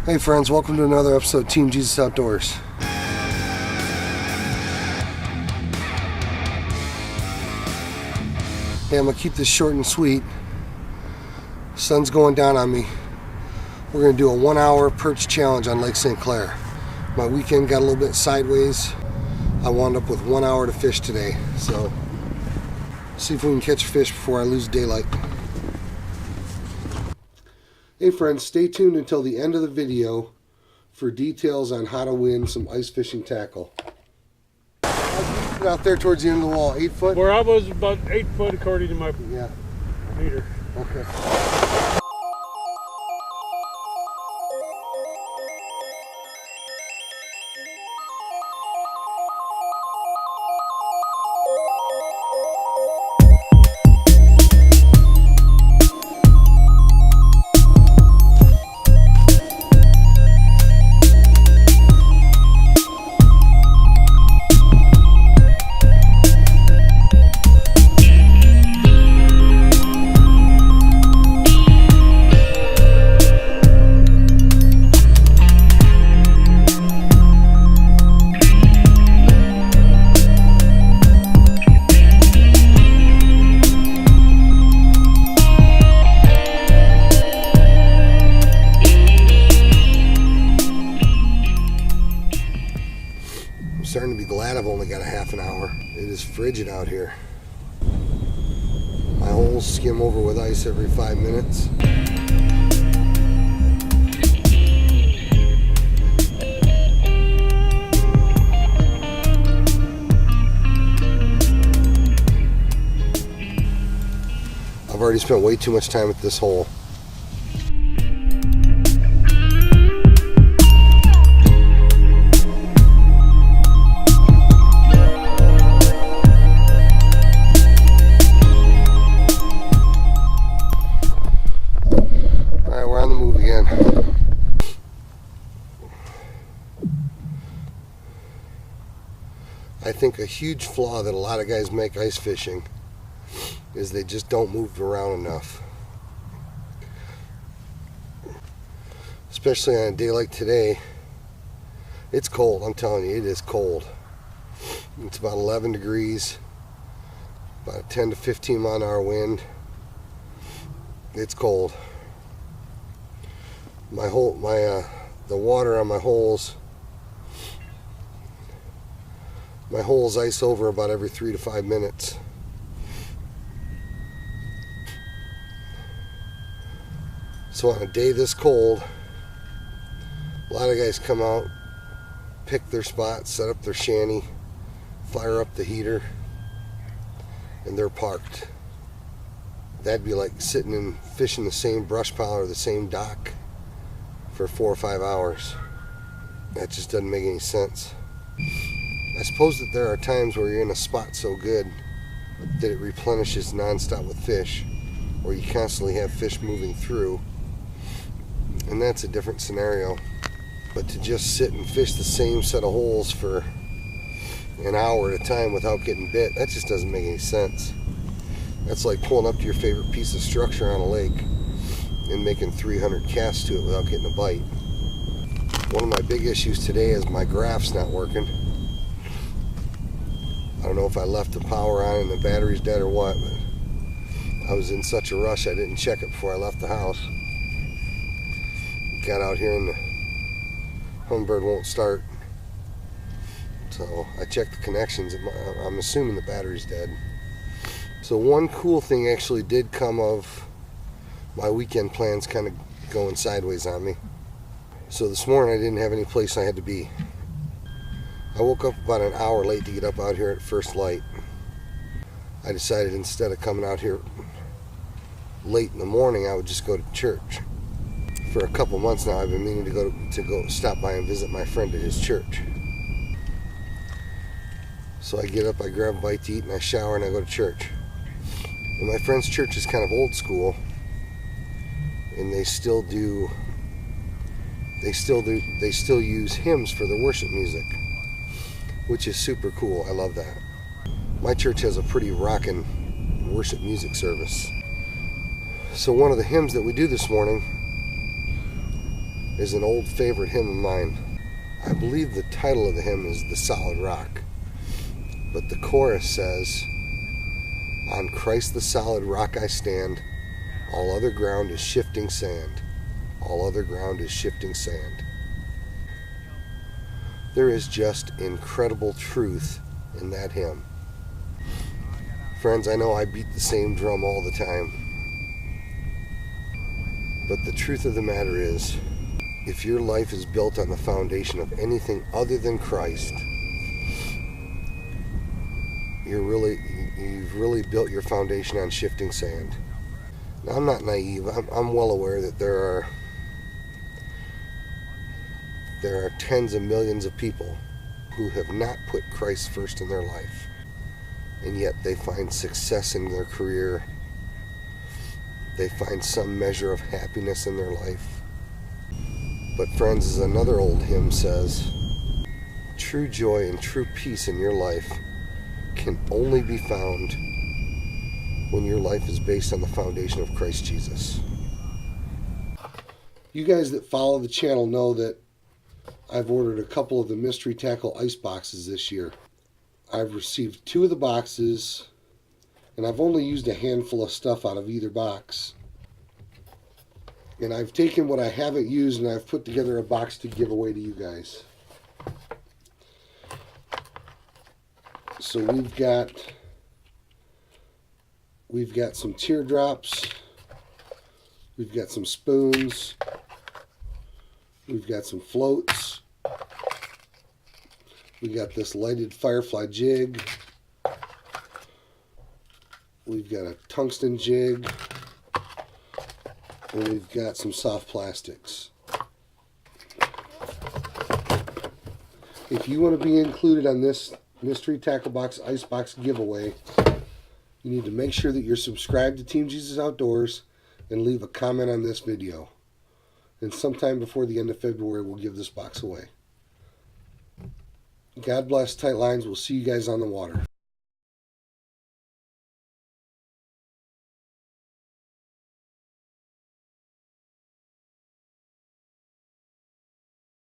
Hey friends, welcome to another episode of Team Jesus Outdoors. Hey, I'm going to keep this short and sweet. Sun's going down on me. We're going to do a 1-hour perch challenge on Lake St. Clair. My weekend got a little bit sideways. I wound up with 1 hour to fish today. So, see if we can catch fish before I lose daylight. Hey friends, stay tuned until the end of the video for details on how to win some ice fishing tackle. Out there towards the end of the wall, 8 foot? Where I was about 8 foot according to my meter. Okay. Starting to be glad I've only got a half an hour. It is frigid out here. My holes skim over with ice every 5 minutes. I've already spent way too much time at this hole. I think a huge flaw that a lot of guys make ice fishing is they just don't move around enough. Especially on a day like today. It's cold, I'm telling you, it is cold. It's about 11 degrees, about a 10 to 15 mile an hour wind. It's cold. The water on my holes ice over about every 3 to 5 minutes. So on a day this cold, a lot of guys come out, pick their spot, set up their shanty, fire up the heater, and they're parked. That'd be like sitting and fishing the same brush pile or the same dock for 4 or 5 hours. That just doesn't make any sense. I suppose that there are times where you're in a spot so good that it replenishes nonstop with fish, or you constantly have fish moving through, and that's a different scenario. But to just sit and fish the same set of holes for an hour at a time without getting bit, that just doesn't make any sense. That's like pulling up to your favorite piece of structure on a lake and making 300 casts to it without getting a bite. One of my big issues today is my graph's not working. I don't know if I left the power on and the battery's dead or what, but I was in such a rush I didn't check it before I left the house. Got out here and the Humminbird won't start. So I checked the connections. I'm assuming the battery's dead. So one cool thing actually did come of my weekend plans kind of going sideways on me. So this morning I didn't have any place I had to be. I woke up about an hour late to get up out here at first light. I decided instead of coming out here late in the morning, I would just go to church. For a couple months now, I've been meaning to go stop by and visit my friend at his church. So I get up, I grab a bite to eat, and I shower, and I go to church. And my friend's church is kind of old school, and they still use hymns for their worship music, which is super cool. I love that. My church has a pretty rockin' worship music service. So one of the hymns that we do this morning is an old favorite hymn of mine. I believe the title of the hymn is The Solid Rock. But the chorus says, "On Christ the solid rock I stand, all other ground is shifting sand. All other ground is shifting sand." There is just incredible truth in that hymn. Friends, I know I beat the same drum all the time. But the truth of the matter is, if your life is built on the foundation of anything other than Christ, you've really built your foundation on shifting sand. Now, I'm not naive. I'm well aware that there are tens of millions of people who have not put Christ first in their life, and yet they find success in their career. They find some measure of happiness in their life. But friends, as another old hymn says, true joy and true peace in your life can only be found when your life is based on the foundation of Christ Jesus. You guys that follow the channel know that I've ordered a couple of the mystery tackle ice boxes this year. I've received 2 of the boxes, and I've only used a handful of stuff out of either box. And I've taken what I haven't used and I've put together a box to give away to you guys. So we've got some teardrops, we've got some spoons, we've got some floats, we got this lighted firefly jig, we've got a tungsten jig, and we've got some soft plastics. If you want to be included on this mystery tackle box ice box giveaway, you need to make sure that you're subscribed to Team Jesus Outdoors and leave a comment on this video. And sometime before the end of February, we'll give this box away. God bless, tight lines. We'll see you guys on the water.